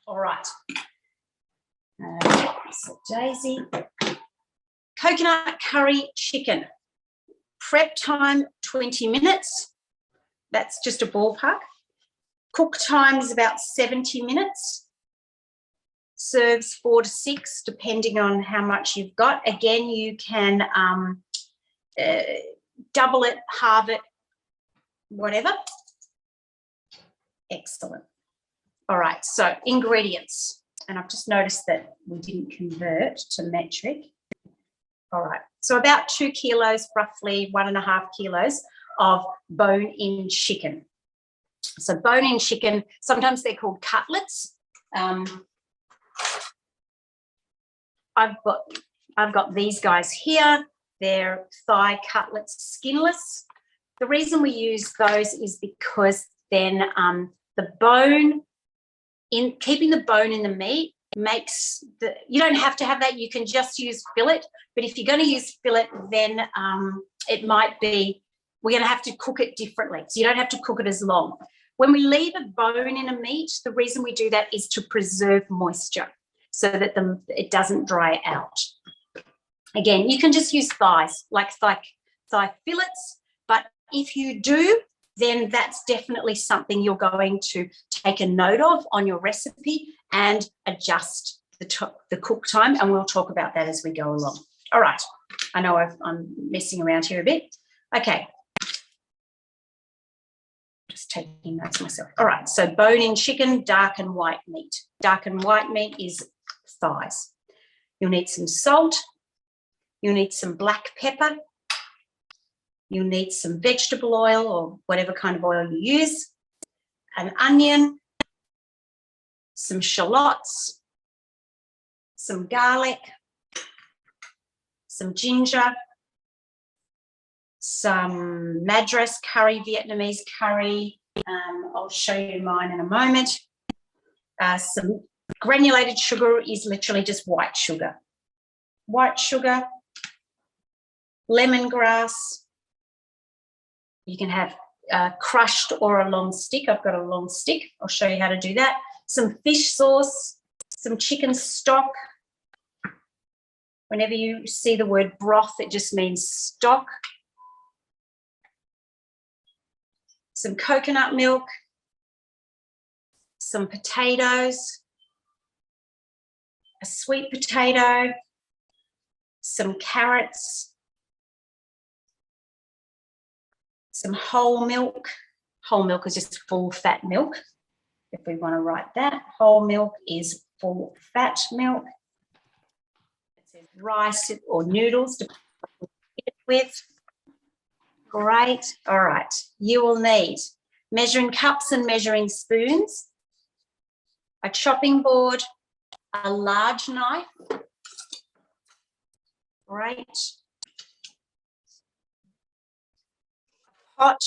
All right. So Daisy. Coconut curry chicken. Prep time 20 minutes. That's just a ballpark. Cook time is about 70 minutes. Serves 4 to 6, depending on how much you've got. Again, you can double it, halve it, whatever. Excellent. All right, so ingredients. And I've just noticed that we didn't convert to metric. All right, so about 2 kilos, roughly 1.5 kilos of bone-in chicken. So bone-in chicken, sometimes they're called cutlets. I've got these guys here. They're thigh cutlets, skinless. The reason we use those is because then keeping the bone in the meat makes you don't have to have that. You can just use fillet. But if you're going to use fillet, then it might be we're going to have to cook it differently. So you don't have to cook it as long. When we leave a bone in a meat, the reason we do that is to preserve moisture, so that it doesn't dry out. Again, you can just use thighs, like thigh fillets, but if you do, then that's definitely something you're going to take a note of on your recipe and adjust the cook time, and we'll talk about that as we go along. All right, I know I'm messing around here a bit. Okay. Just taking notes myself. All right, so bone-in chicken, dark and white meat. Dark and white meat is thighs. You'll need some salt. You'll need some black pepper. You'll need some vegetable oil or whatever kind of oil you use, an onion, some shallots, some garlic, some ginger, some Madras curry, Vietnamese curry. I'll show you mine in a moment. Some granulated sugar is literally just white sugar. White sugar, lemongrass. You can have crushed or a long stick. I've got a long stick. I'll show you how to do that. Some fish sauce, some chicken stock. Whenever you see the word broth, it just means stock. Some coconut milk, some potatoes, a sweet potato, some carrots, some whole milk. Whole milk is just full fat milk, if we want to write that. Whole milk is full fat milk. It says rice or noodles to put it with. Great. All right. You will need measuring cups and measuring spoons, a chopping board, a large knife. Great. Pot,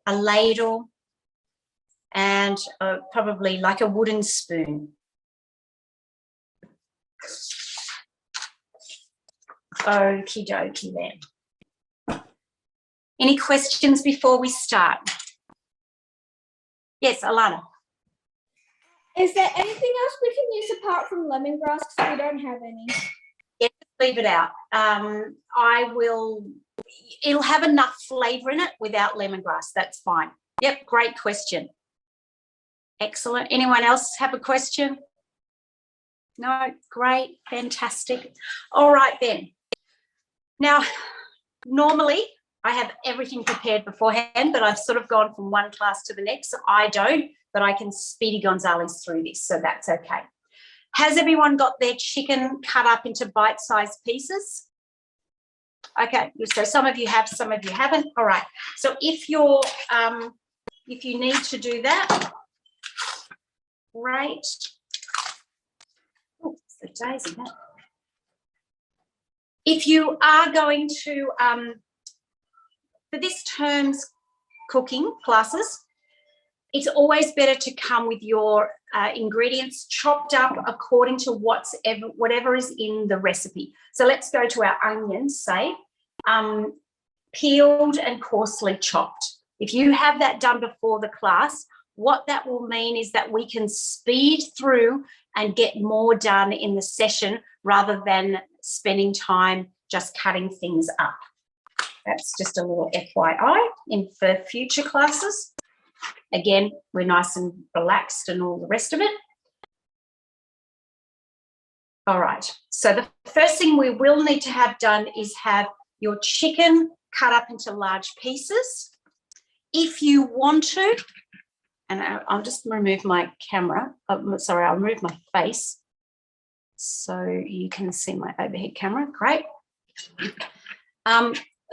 a ladle, and probably like a wooden spoon. Okie dokie then. Any questions before we start? Yes, Alana. Is there anything else we can use apart from lemongrass, because we don't have any? Yeah, leave it out. It'll have enough flavour in it without lemongrass. That's fine. Yep, great question. Excellent. Anyone else have a question? No? Great. Fantastic. All right then. Now, normally I have everything prepared beforehand, but I've sort of gone from one class to the next, so I don't, but I can Speedy Gonzalez through this, so that's okay. Has everyone got their chicken cut up into bite-sized pieces? Okay, so some of you have, some of you haven't. All right, so if you need to do that, great. Oh, it's the daisy, that. If you are going to, for this term's cooking classes, it's always better to come with your ingredients chopped up according to whatever is in the recipe. So let's go to our onions, say, peeled and coarsely chopped. If you have that done before the class, what that will mean is that we can speed through and get more done in the session rather than spending time just cutting things up. That's just a little FYI for future classes. Again, we're nice and relaxed and all the rest of it. All right, so the first thing we will need to have done is have your chicken cut up into large pieces. If you want to, and I'll just remove my camera. Sorry, I'll remove my face so you can see my overhead camera. Great.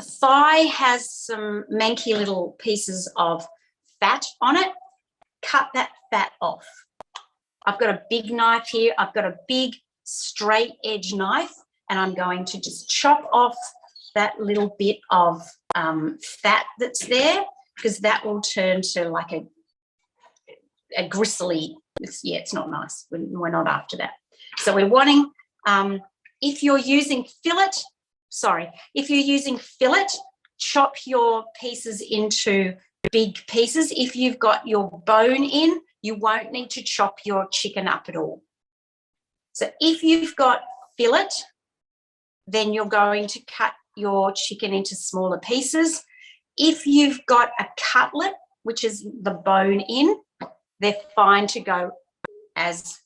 Thigh has some manky little pieces of fat on it. Cut that fat off. I've got a big knife here. I've got a big straight edge knife, and I'm going to just chop off that little bit of fat that's there, because that will turn to like a gristly, it's not nice. We're not after that. So we're wanting, if you're using fillet, chop your pieces into big pieces. If you've got your bone in, you won't need to chop your chicken up at all. So if you've got fillet, then you're going to cut your chicken into smaller pieces. If you've got a cutlet, which is the bone in, they're fine to go as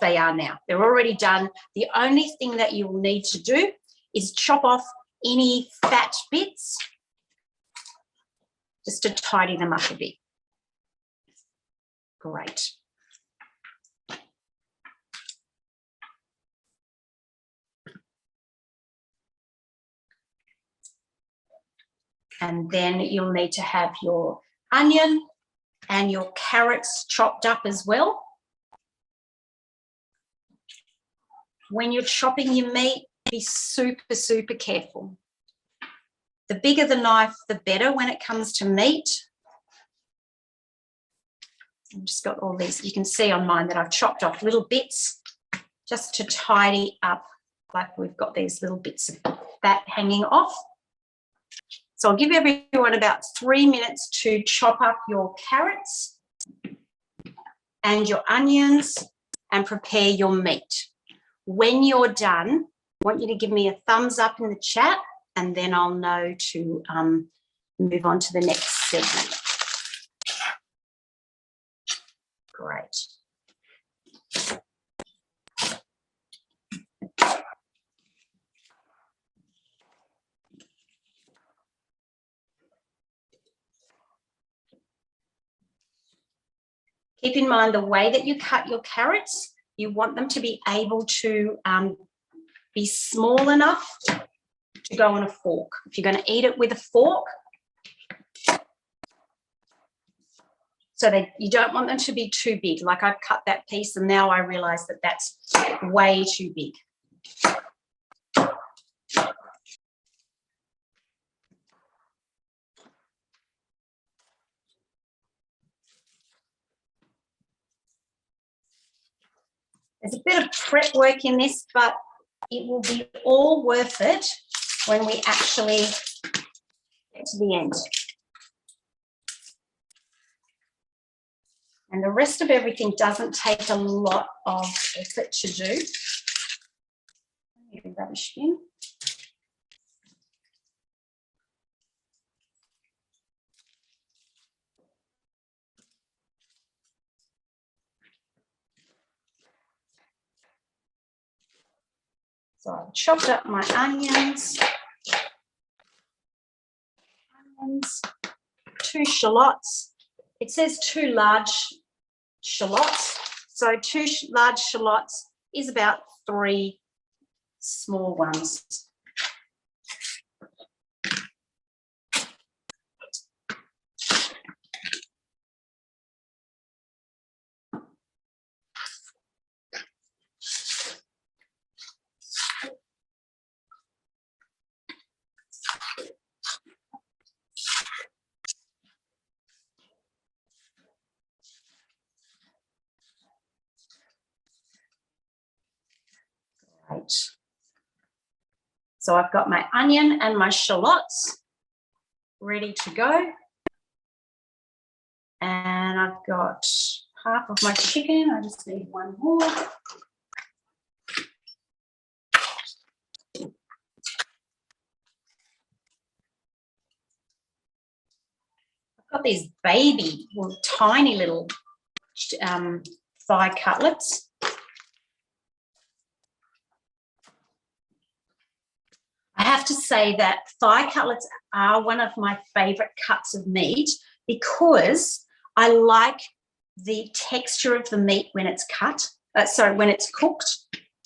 they are now. They're already done. The only thing that you will need to do is chop off any fat bits just to tidy them up a bit. Great. And then you'll need to have your onion and your carrots chopped up as well. When you're chopping your meat, be super, super careful. The bigger the knife, the better when it comes to meat. I've just got all these. You can see on mine that I've chopped off little bits just to tidy up, like we've got these little bits of fat hanging off. So I'll give everyone about 3 minutes to chop up your carrots and your onions and prepare your meat. When you're done, I want you to give me a thumbs up in the chat, and then I'll know to move on to the next segment. Great. Keep in mind the way that you cut your carrots, you want them to be able to be small enough to go on a fork. If you're going to eat it with a fork, so that you don't want them to be too big. Like I've cut that piece and now I realise that that's way too big. There's a bit of prep work in this, but it will be all worth it when we actually get to the end. And the rest of everything doesn't take a lot of effort to do. Get the rubbish bin. So I've chopped up my onions, 2 shallots. It says 2 large shallots. So 2 large shallots is about 3 small ones. Right. So I've got my onion and my shallots ready to go. And I've got half of my chicken. I just need one more. I've got these baby, well, tiny little thigh cutlets. I have to say that thigh cutlets are one of my favourite cuts of meat because I like the texture of the meat when it's when it's cooked.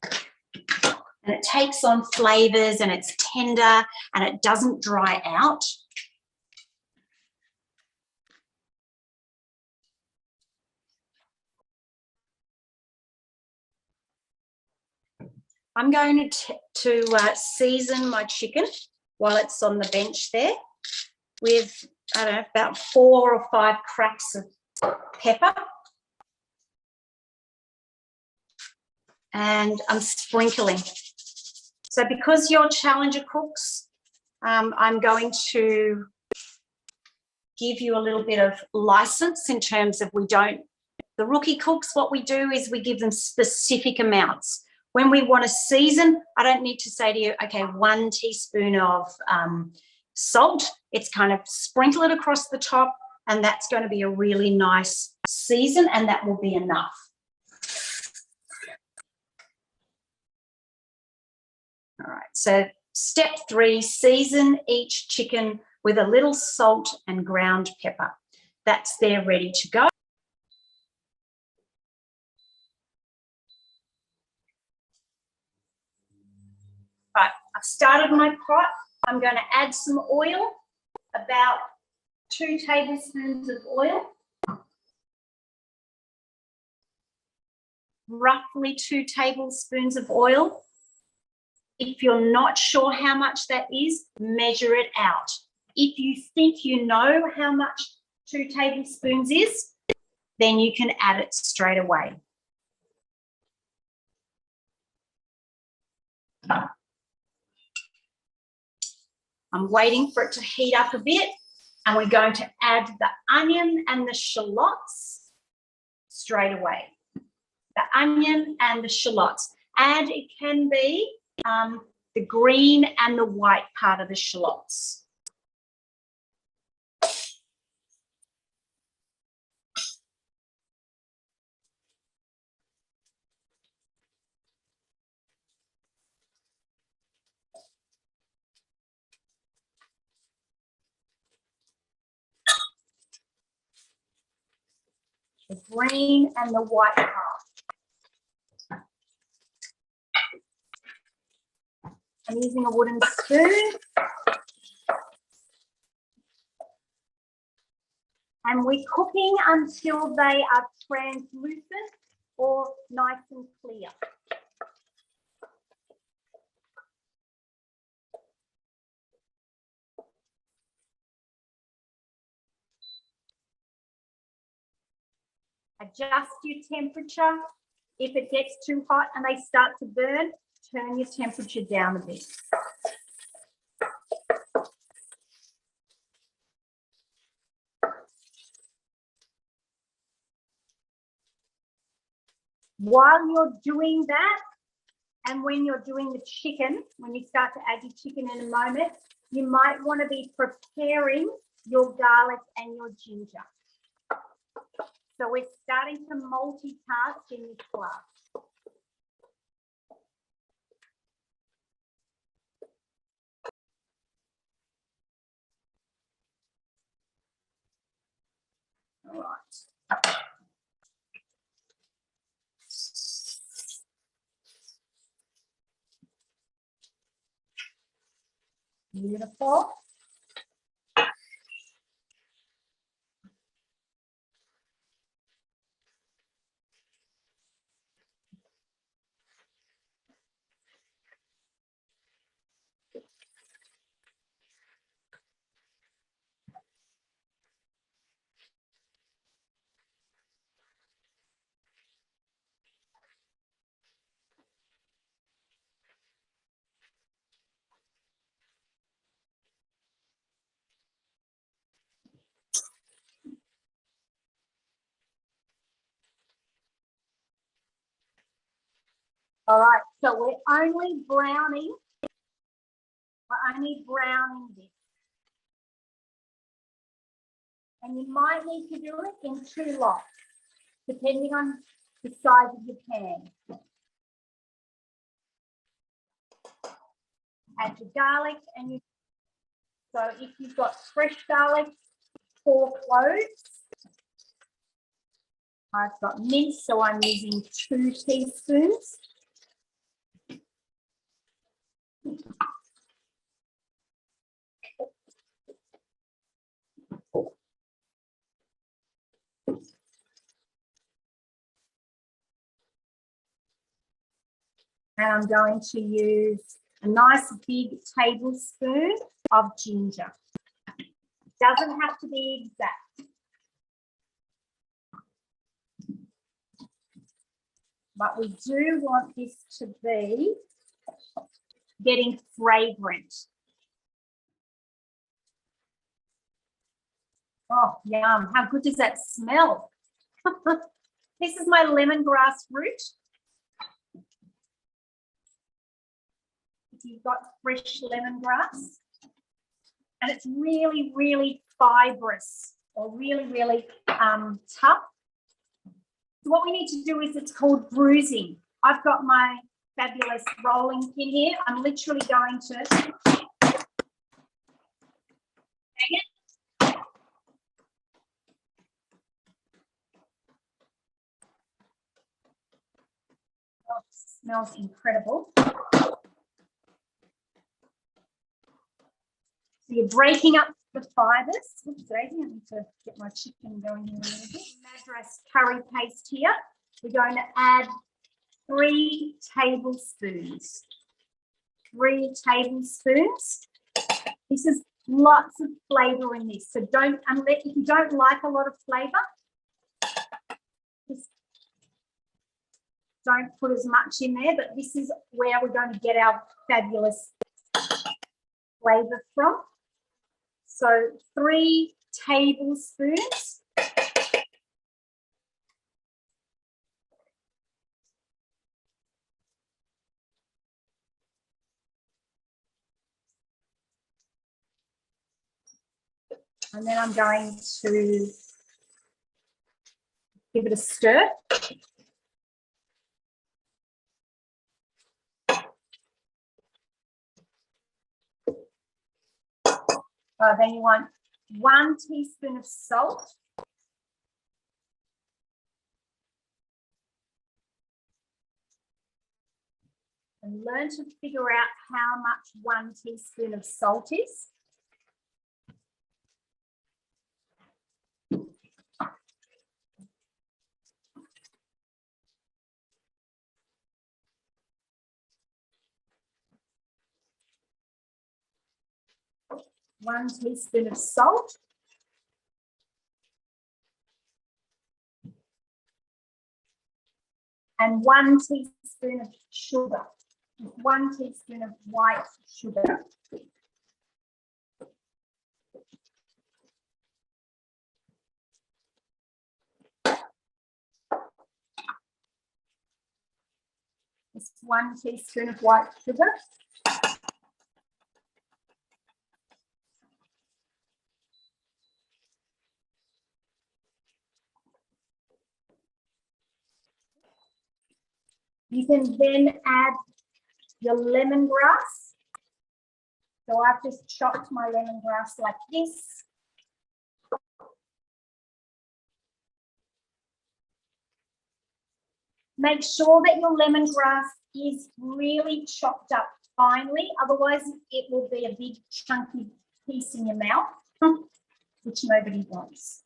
And it takes on flavours and it's tender and it doesn't dry out. I'm going to season my chicken while it's on the bench there with, I don't know, about 4 or 5 cracks of pepper. And I'm sprinkling. So because you're Challenger cooks, I'm going to give you a little bit of license in terms of the rookie cooks, what we do is we give them specific amounts. When we want to season, I don't need to say to you, okay, 1 teaspoon of salt. It's kind of sprinkle it across the top, and that's going to be a really nice season, and that will be enough. All right, so step 3, season each chicken with a little salt and ground pepper. That's there ready to go. Right, I've started my pot. I'm going to add some oil, about 2 tablespoons of oil. Roughly 2 tablespoons of oil. If you're not sure how much that is, measure it out. If you think you know how much 2 tablespoons is, then you can add it straight away. I'm waiting for it to heat up a bit, and we're going to add the onion and the shallots straight away. The onion and the shallots. And it can be the green and the white part of the shallots. The green and the white part. I'm using a wooden spoon. And we're cooking until they are translucent or nice and clear. Adjust your temperature. If it gets too hot and they start to burn, turn your temperature down a bit. While you're doing that, and when you're doing the chicken, when you start to add your chicken in a moment, you might want to be preparing your garlic and your ginger. So we're starting to multitask in this class. All right. Beautiful. All right, so we're only browning this. And you might need to do it in 2 lots, depending on the size of your pan. Add your garlic and you. So if you've got fresh garlic, 4 cloves. I've got minced, so I'm using 2 teaspoons. And I'm going to use a nice big tablespoon of ginger. Doesn't have to be exact. But we do want this to be getting fragrant. Oh, yum. How good does that smell? This is my lemongrass root. If you've got fresh lemongrass. And it's really, really fibrous or really, really tough. So what we need to do is it's called bruising. I've got my fabulous rolling pin here. I'm literally going to hang it. Oh, it smells incredible. So you're breaking up the fibres. Oops, I need to get my chicken going here a little bit. Madras curry paste here. We're going to add 3 tablespoons. 3 tablespoons. This is lots of flavour in this. So don't, unless if you don't like a lot of flavour, just don't put as much in there. But this is where we're going to get our fabulous flavour from. So 3 tablespoons. And then I'm going to give it a stir. Then you want 1 teaspoon of salt. And learn to figure out how much 1 teaspoon of salt is. One teaspoon of salt. And 1 teaspoon of sugar. 1 teaspoon of white sugar. Just 1 teaspoon of white sugar. You can then add your lemongrass. So I've just chopped my lemongrass like this. Make sure that your lemongrass is really chopped up finely, otherwise it will be a big chunky piece in your mouth, which nobody wants.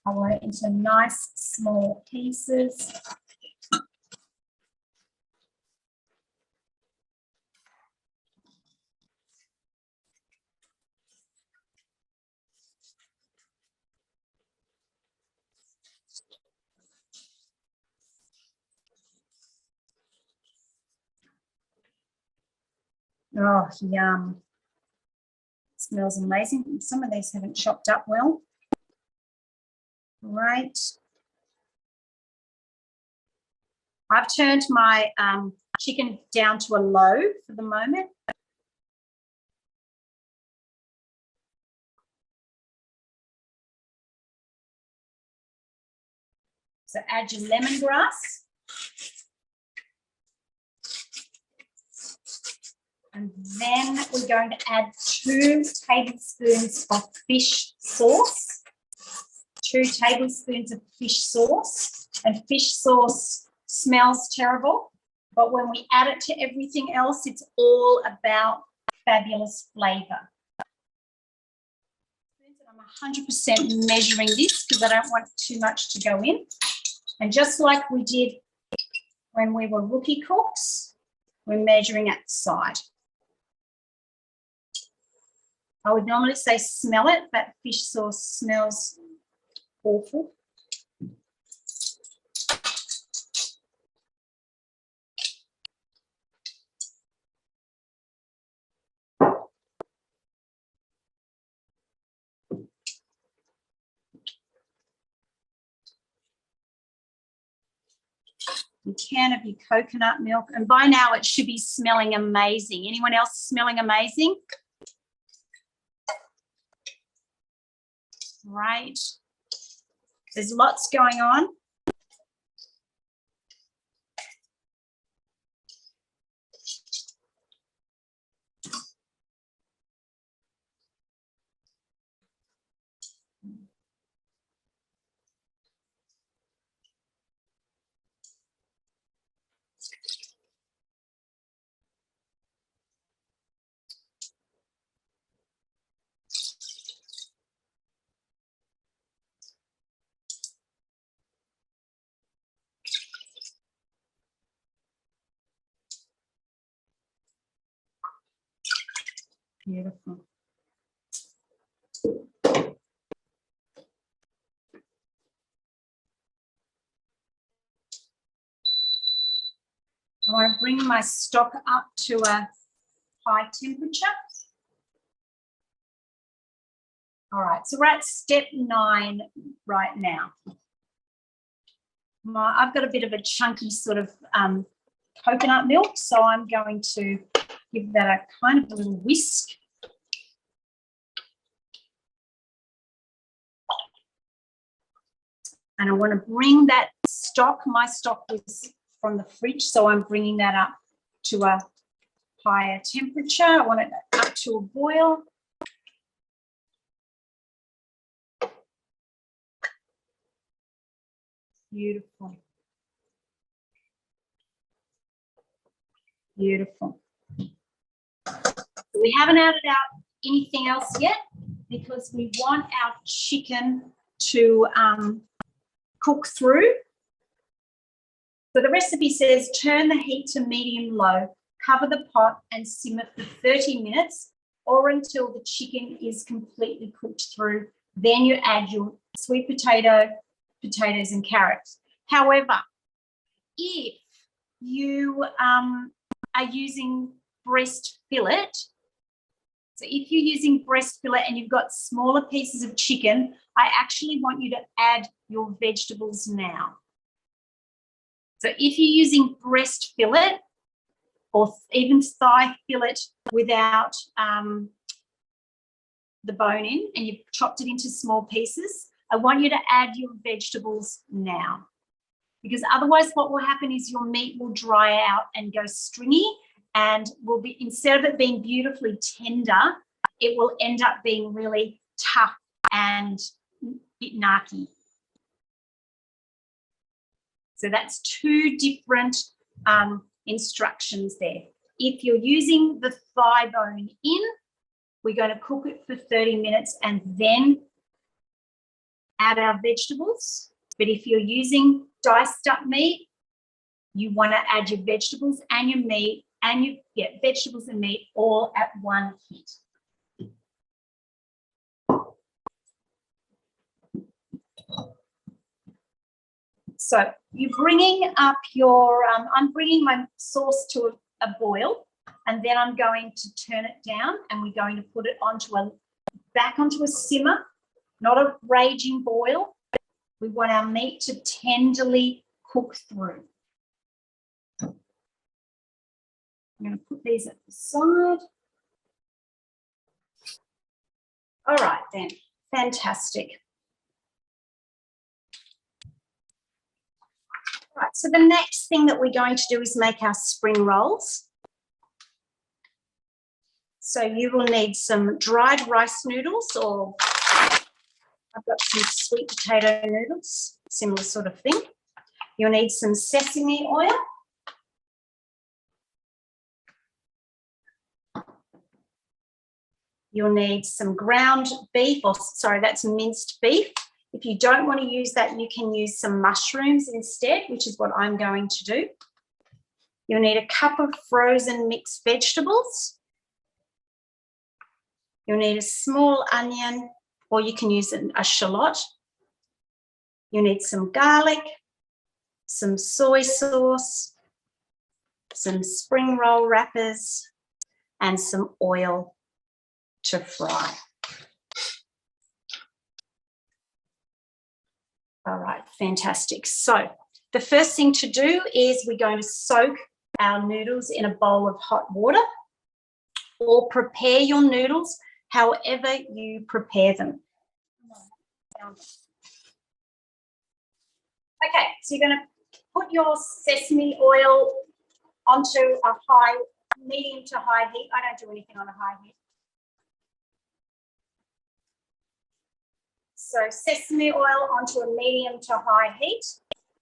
I want it into nice small pieces. Oh, yum. Smells amazing. Some of these haven't chopped up well. Right. I've turned my chicken down to a low for the moment. So add your lemongrass. And then we're going to add 2 tablespoons of fish sauce. 2 tablespoons of fish sauce. And fish sauce smells terrible, but when we add it to everything else, it's all about fabulous flavour. I'm 100% measuring this because I don't want too much to go in. And just like we did when we were rookie cooks, we're measuring at the side. I would normally say smell it, but fish sauce smells awful. A can of your coconut milk, and by now it should be smelling amazing. Anyone else smelling amazing? Right. There's lots going on. Beautiful. I want to bring my stock up to a high temperature. All right, so we're at step 9 right now. I've got a bit of a chunky sort of coconut milk, so I'm going to give that a kind of a little whisk. And I want to bring that stock, my stock was from the fridge, so I'm bringing that up to a higher temperature. I want it up to a boil. Beautiful. Beautiful. We haven't added out anything else yet because we want our chicken to cook through. So the recipe says turn the heat to medium-low, cover the pot and simmer for 30 minutes or until the chicken is completely cooked through. Then you add your sweet potato, potatoes and carrots. However, if you are using breast fillet, so if you're using breast fillet and you've got smaller pieces of chicken, I actually want you to add your vegetables now. So if you're using breast fillet or even thigh fillet without the bone in and you've chopped it into small pieces, I want you to add your vegetables now. Because otherwise what will happen is your meat will dry out and go stringy and will be, instead of it being beautifully tender, it will end up being really tough and a bit narky. So that's 2 different instructions there. If you're using the thigh bone in, we're going to cook it for 30 minutes and then add our vegetables. But if you're using diced up meat, you want to add your vegetables and your meat and you get vegetables and meat all at one hit. So you're bringing up your, I'm bringing my sauce to a boil and then I'm going to turn it down and we're going to put it onto back onto a simmer, not a raging boil. We want our meat to tenderly cook through. I'm going to put these at the side. All right then, fantastic. All right, so the next thing that we're going to do is make our spring rolls. So you will need some dried rice noodles, or I've got some sweet potato noodles, similar sort of thing. You'll need some sesame oil. You'll need some ground beef, or sorry, that's minced beef. If you don't want to use that, you can use some mushrooms instead, which is what I'm going to do. You'll need a cup of frozen mixed vegetables. You'll need a small onion, or you can use a shallot. You'll need some garlic, some soy sauce, some spring roll wrappers, and some oil to fry. All right, fantastic. So the first thing to do is we're going to soak our noodles in a bowl of hot water, or prepare your noodles however you prepare them. Okay, so you're going to put your sesame oil onto a medium to high heat. I don't do anything on a high heat. So sesame oil onto a medium to high heat,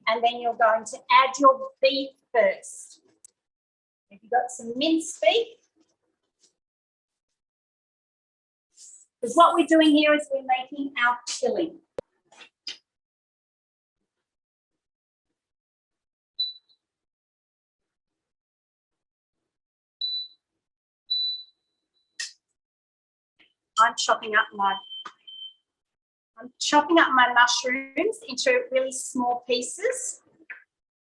and then you're going to add your beef first. If you've got some minced beef, because what we're doing here is we're making our filling. I'm chopping up my mushrooms into really small pieces,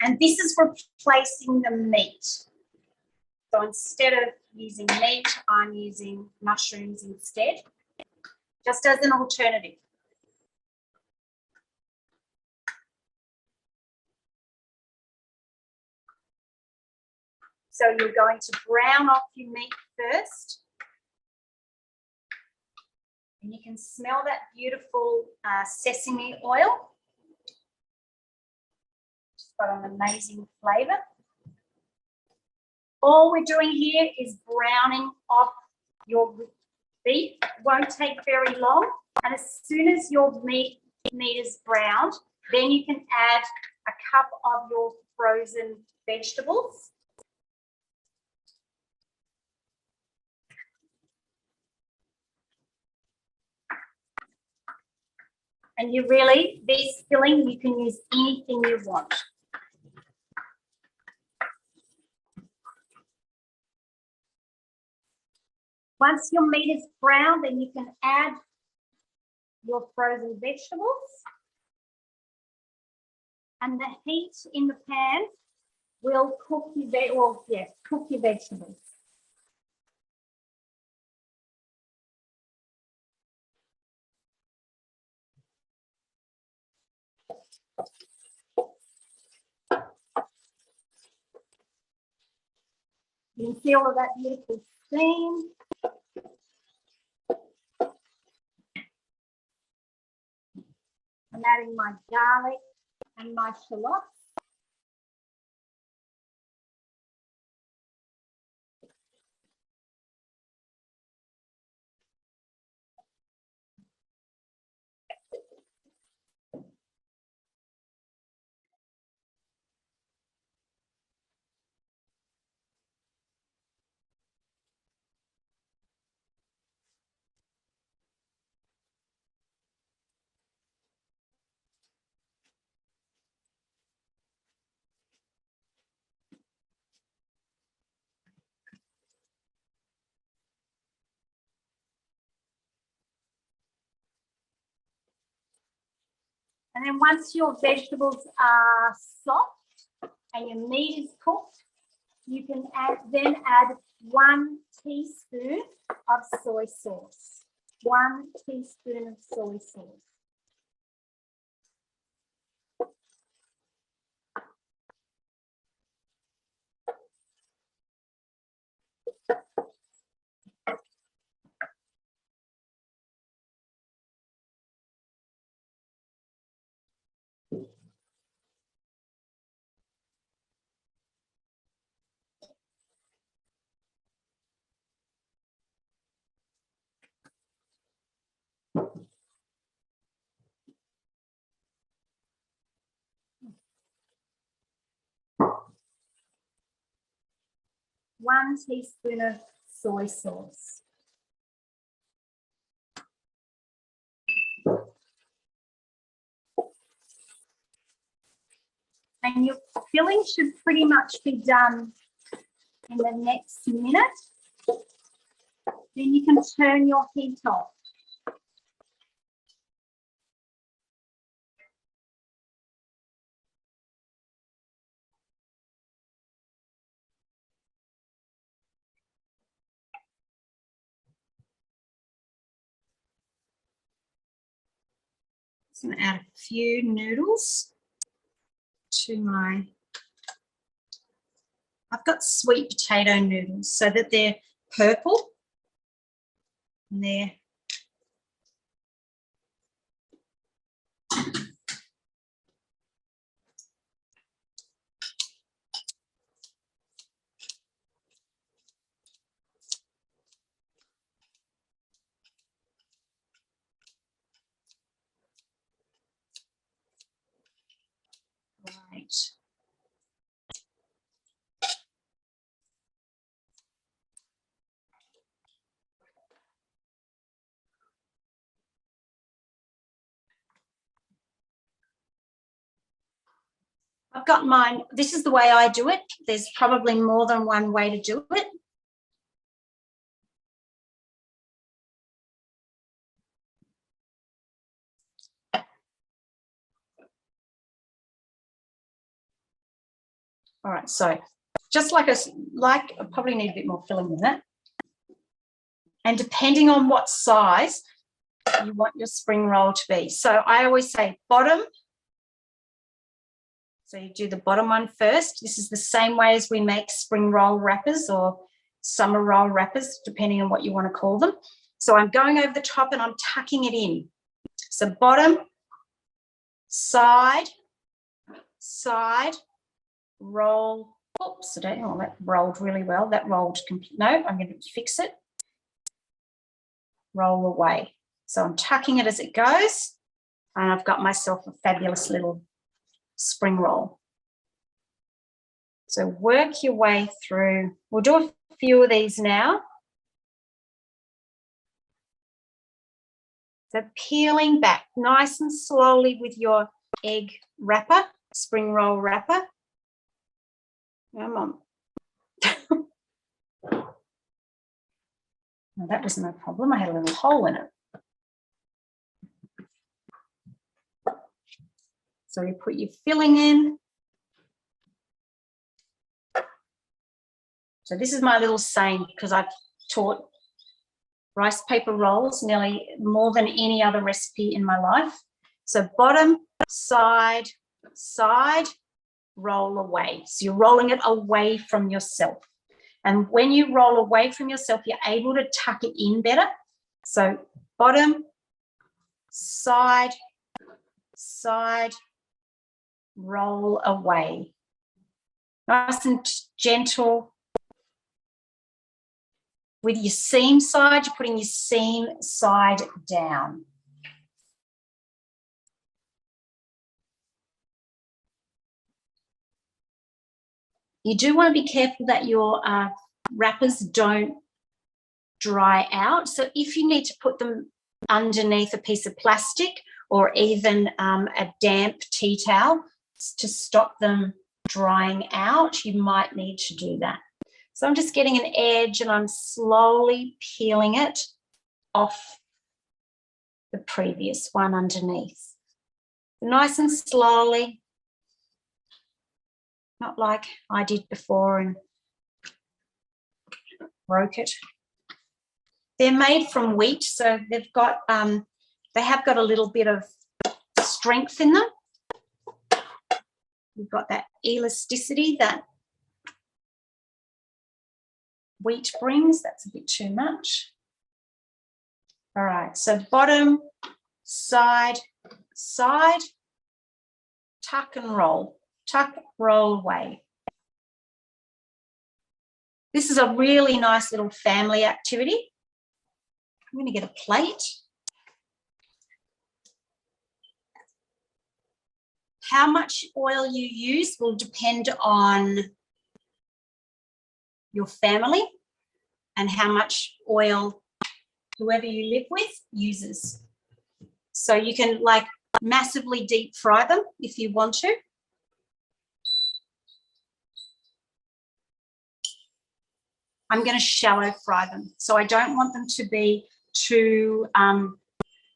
and this is replacing the meat. So instead of using meat, I'm using mushrooms instead, just as an alternative. So you're going to brown off your meat first. And you can smell that beautiful sesame oil. It's got an amazing flavour. All we're doing here is browning off your beef. It won't take very long. And as soon as your meat is browned, then you can add a cup of your frozen vegetables. And this filling, you can use anything you want. Once your meat is brown, then you can add your frozen vegetables. And the heat in the pan will cook your vegetables. You can see all of that beautiful steam. I'm adding my garlic and my shallots. And then once your vegetables are soft and your meat is cooked, you can add 1 teaspoon of soy sauce. 1 teaspoon of soy sauce. 1 teaspoon of soy sauce. And your filling should pretty much be done in the next minute. Then you can turn your heat off. I'm going to add a few noodles to my, I've got sweet potato noodles so that they're purple. And they're right. I've got mine. This is the way I do it. There's probably more than one way to do it. All right, so just like I probably need a bit more filling than that. And depending on what size you want your spring roll to be. So I always say bottom. So you do the bottom one first. This is the same way as we make spring roll wrappers or summer roll wrappers, depending on what you want to call them. So I'm going over the top and I'm tucking it in. So bottom, side, side, roll. Oops, I don't know, that rolled really well. That rolled, no, I'm going to fix it. Roll away. So I'm tucking it as it goes, and I've got myself a fabulous little spring roll. So work your way through. We'll do a few of these now. So peeling back nice and slowly with your egg wrapper, spring roll wrapper. Come on. No, that was no problem. I had a little hole in it. So you put your filling in. So this is my little saying, because I've taught rice paper rolls nearly more than any other recipe in my life. So bottom, side, side, roll away. So you're rolling it away from yourself. And when you roll away from yourself, you're able to tuck it in better. So bottom, side, side, roll away. Nice and gentle. With your seam side, you're putting your seam side down. You do want to be careful that your wrappers don't dry out. So if you need to put them underneath a piece of plastic or even a damp tea towel to stop them drying out, you might need to do that. So I'm just getting an edge and I'm slowly peeling it off the previous one underneath. Nice and slowly, not like I did before and broke it. They're made from wheat, so they've got they have got a little bit of strength in them. You've got that elasticity that wheat brings. That's a bit too much. All right, so bottom, side, side, tuck and roll. Tuck, roll away. This is a really nice little family activity. I'm going to get a plate. How much oil you use will depend on your family and how much oil whoever you live with uses. So you can like massively deep fry them if you want to. I'm going to shallow fry them. So I don't want them to be too, I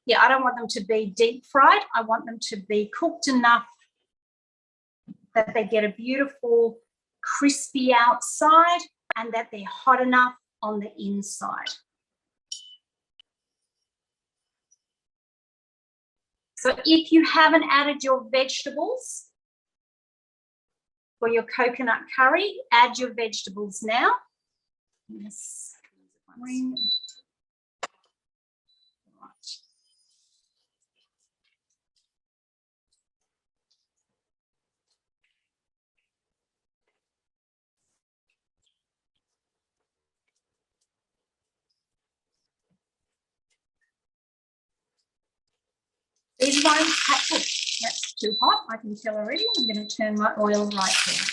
don't want them to be deep fried. I want them to be cooked enough that they get a beautiful crispy outside and that they're hot enough on the inside. So if you haven't added your vegetables for your coconut curry, add your vegetables now. Yes. Right. These won't have, oh, that's too hot, I can tell already. I'm going to turn my oil right there.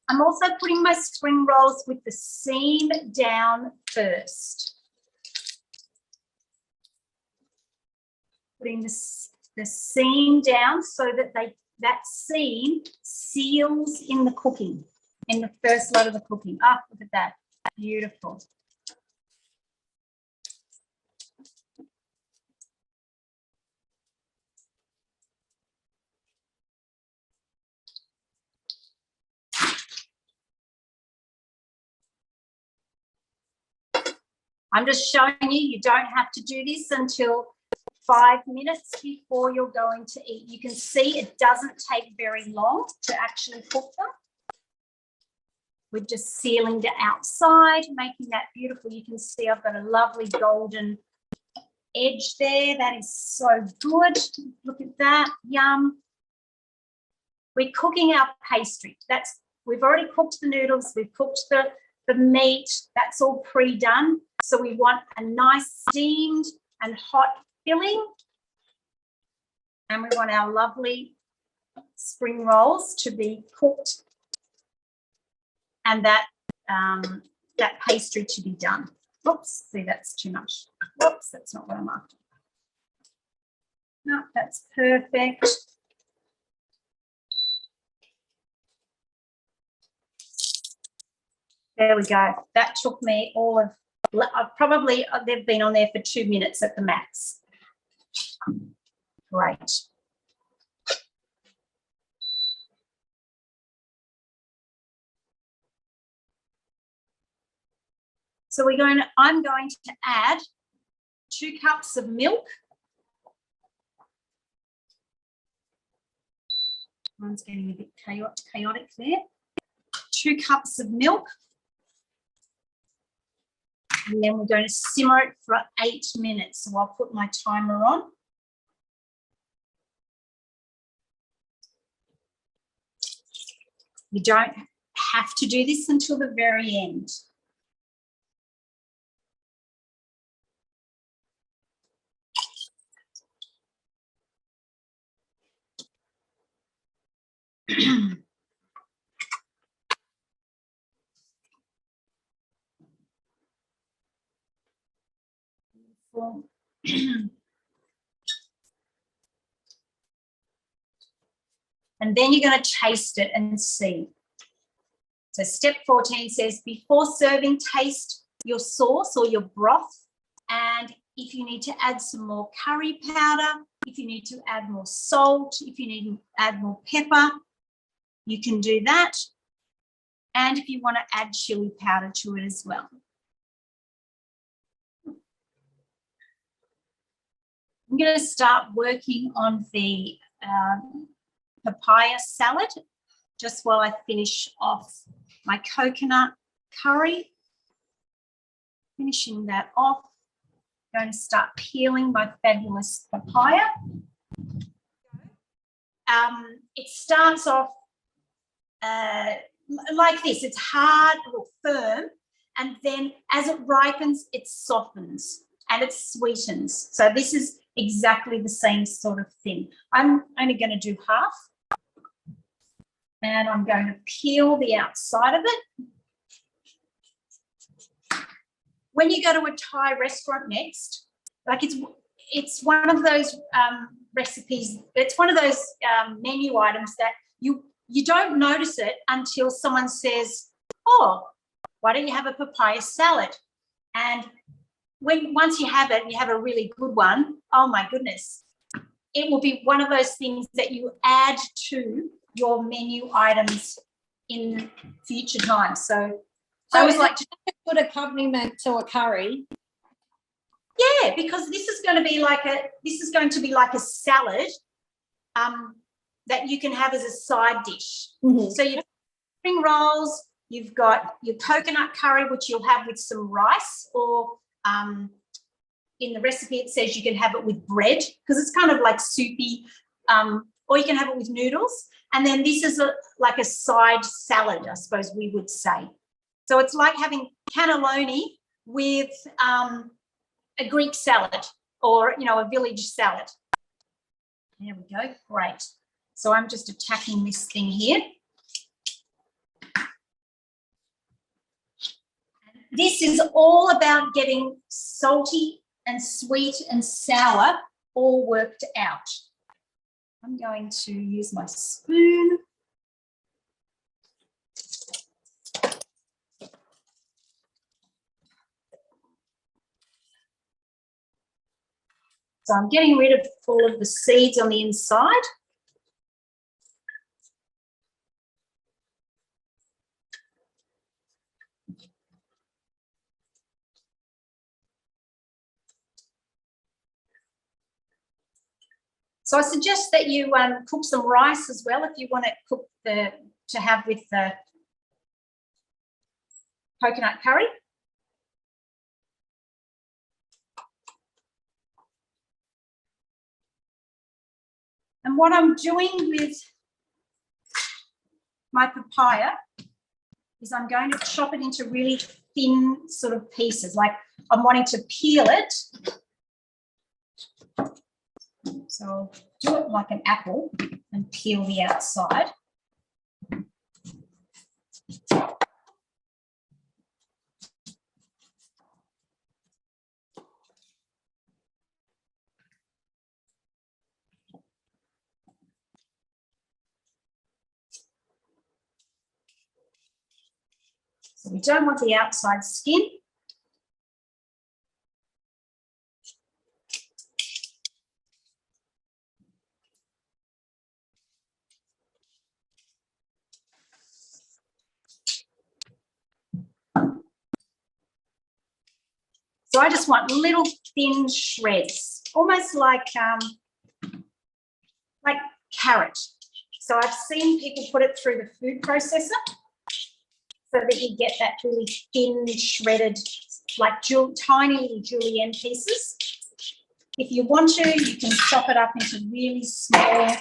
I'm also putting my spring rolls with the seam down first. Putting the seam down so that that seam seals in the cooking, in the first lot of the cooking. Ah, look at that. Beautiful. I'm just showing you don't have to do this until 5 minutes before you're going to eat. You can see it doesn't take very long to actually cook them. We're just sealing the outside, making that beautiful. You can see I've got a lovely golden edge there. That is so good. Look at that. Yum. We're cooking our pastry. We've already cooked the noodles. We've cooked the meat. That's all pre-done. So we want a nice steamed and hot filling. And we want our lovely spring rolls to be cooked and that pastry to be done. Oops, see, that's too much. Whoops, that's not what I'm after. No, that's perfect. There we go. That took me they've been on there for 2 minutes at the max. Great. So I'm going to add 2 cups of milk. Mine's getting a bit chaotic there. 2 cups of milk. And then we're going to simmer it for 8 minutes. So I'll put my timer on. You don't have to do this until the very end. And then you're going to taste it and see. So step 14 says, before serving, taste your sauce or your broth. And if you need to add some more curry powder, if you need to add more salt, if you need to add more pepper, you can do that. And if you want to add chili powder to it as well. I'm going to start working on the papaya salad just while I finish off my coconut curry. Finishing that off. I'm going to start peeling my fabulous papaya. It starts off like this. It's hard or firm, and then as it ripens, it softens and it sweetens. So this is exactly the same sort of thing. I'm only going to do half. And I'm going to peel the outside of it. When you go to a Thai restaurant next, like it's one of those recipes, it's one of those menu items that you don't notice it until someone says, oh, why don't you have a papaya salad? And once you have it, you have a really good one, oh my goodness, it will be one of those things that you add to your menu items in future times. So I always like to put accompaniment to a curry. Yeah, because this is going to be like a salad that you can have as a side dish. Mm-hmm. So you've spring rolls, you've got your coconut curry, which you'll have with some rice, or in the recipe it says you can have it with bread because it's kind of like soupy, or you can have it with noodles. And then this is like a side salad, I suppose we would say. So it's like having cannelloni with a Greek salad or, a village salad. There we go. Great. So I'm just attacking this thing here. This is all about getting salty and sweet and sour all worked out. I'm going to use my spoon. So I'm getting rid of all of the seeds on the inside. So I suggest that you cook some rice as well if you want to have with the coconut curry. And what I'm doing with my papaya is I'm going to chop it into really thin sort of pieces. Like I'm wanting to peel it. So do it like an apple and peel the outside. So we don't want the outside skin. So I just want little thin shreds, almost like carrot. So I've seen people put it through the food processor so that you get that really thin, shredded, like tiny little julienne pieces. If you want to, you can chop it up into really small.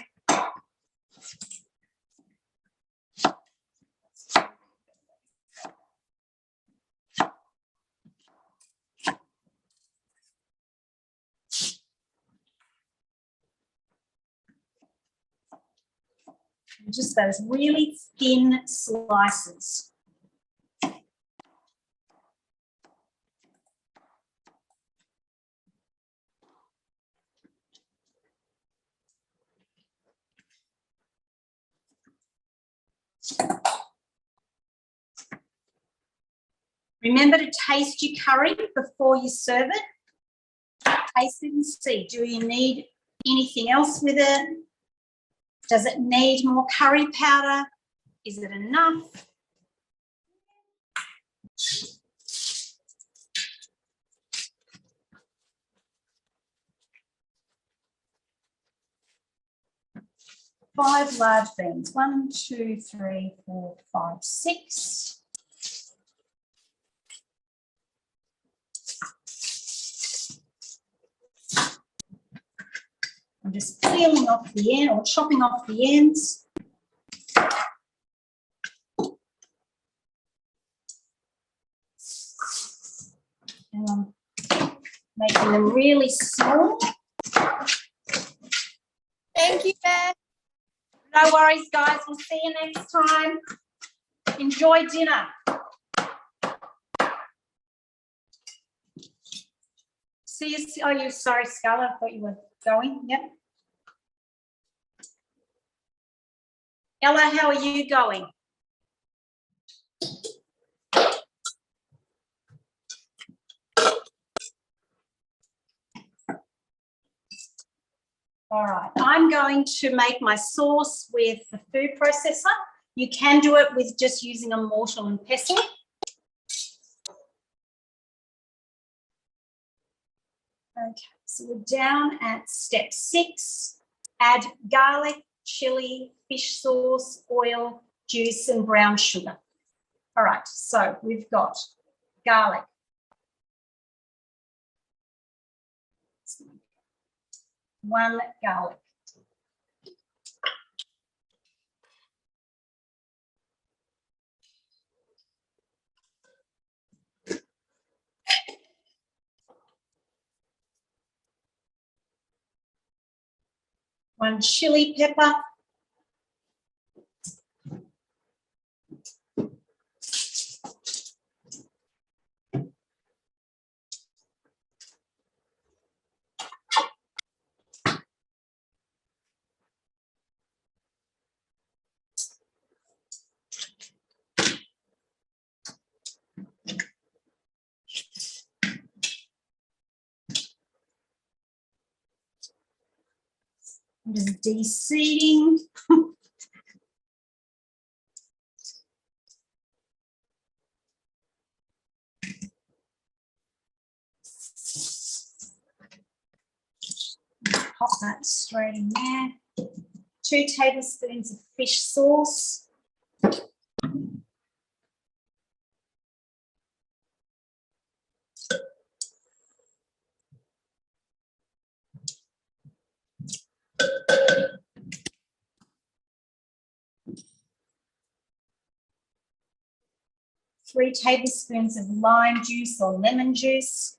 Just those really thin slices. Remember to taste your curry before you serve it. Taste it and see, do you need anything else with it? Does it need more curry powder? Is it enough? Five large beans. 1, 2, 3, 4, 5, 6. I'm just peeling off the end or chopping off the ends. And I'm making them really small. Thank you, Beth. No worries, guys. We'll see you next time. Enjoy dinner. See you. Oh, you sorry, Scarlett. I thought you were going. Yep. Ella, how are you going? All right, I'm going to make my sauce with the food processor. You can do it with just using a mortar and pestle. Okay, so we're down at step 6. Add garlic, chili, fish sauce, oil, juice, and brown sugar. All right, so we've got garlic. One garlic. One chili pepper. I'm just de-seeding. Pop that straight in there. 2 tablespoons of fish sauce. Three tablespoons of lime juice or lemon juice.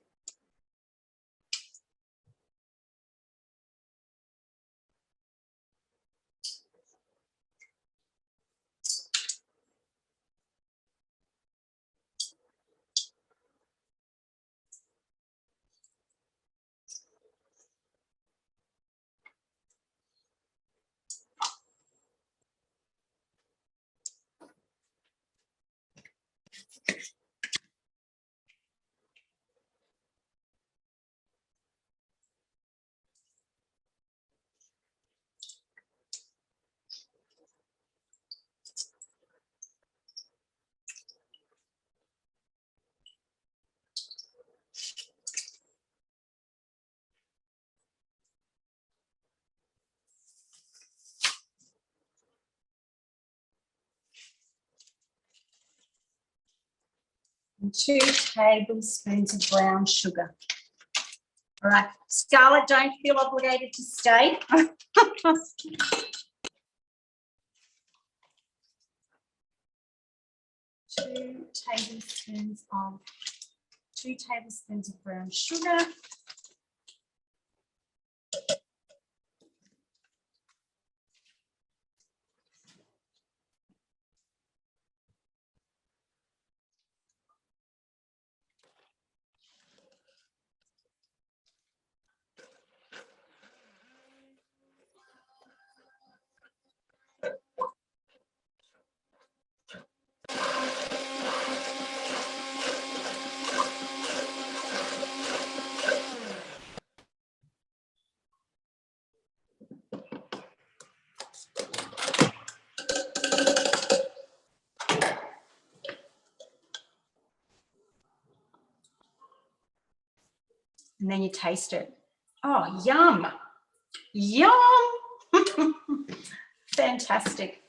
And 2 tablespoons of brown sugar. All right, Scarlett, don't feel obligated to stay. 2 tablespoons of brown sugar. And then you taste it. Oh, yum. Yum. Fantastic.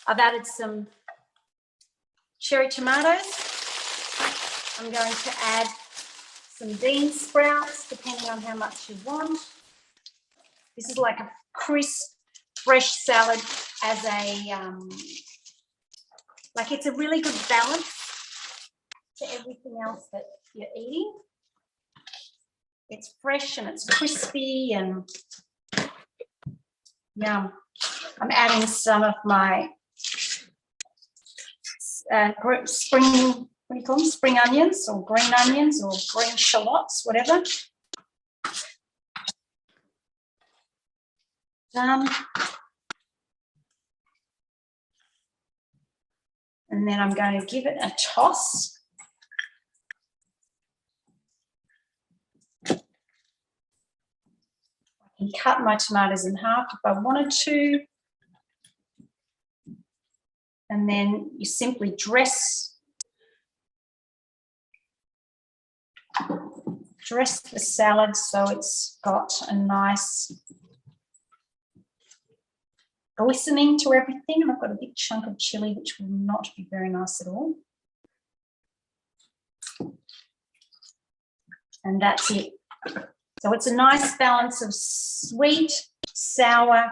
I've added some cherry tomatoes. I'm going to add some bean sprouts, depending on how much you want. This is like a crisp, fresh salad as a, like it's a really good balance to everything else that you're eating. It's fresh and it's crispy and Yum. I'm adding some of my spring, what do you call them? Spring onions or green shallots, whatever. Done. And then I'm going to give it a toss. I can cut my tomatoes in half if I wanted to. And then you simply dress the salad so it's got a nice glistening to everything. And I've got a big chunk of chili, which will not be very nice at all. And that's it. So it's a nice balance of sweet, sour,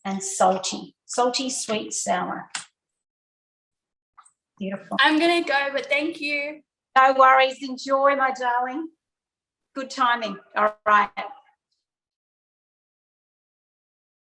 and salty. Salty, sweet, sour. Beautiful. I'm gonna go, but thank you. No worries. Enjoy, my darling. Good timing. All right.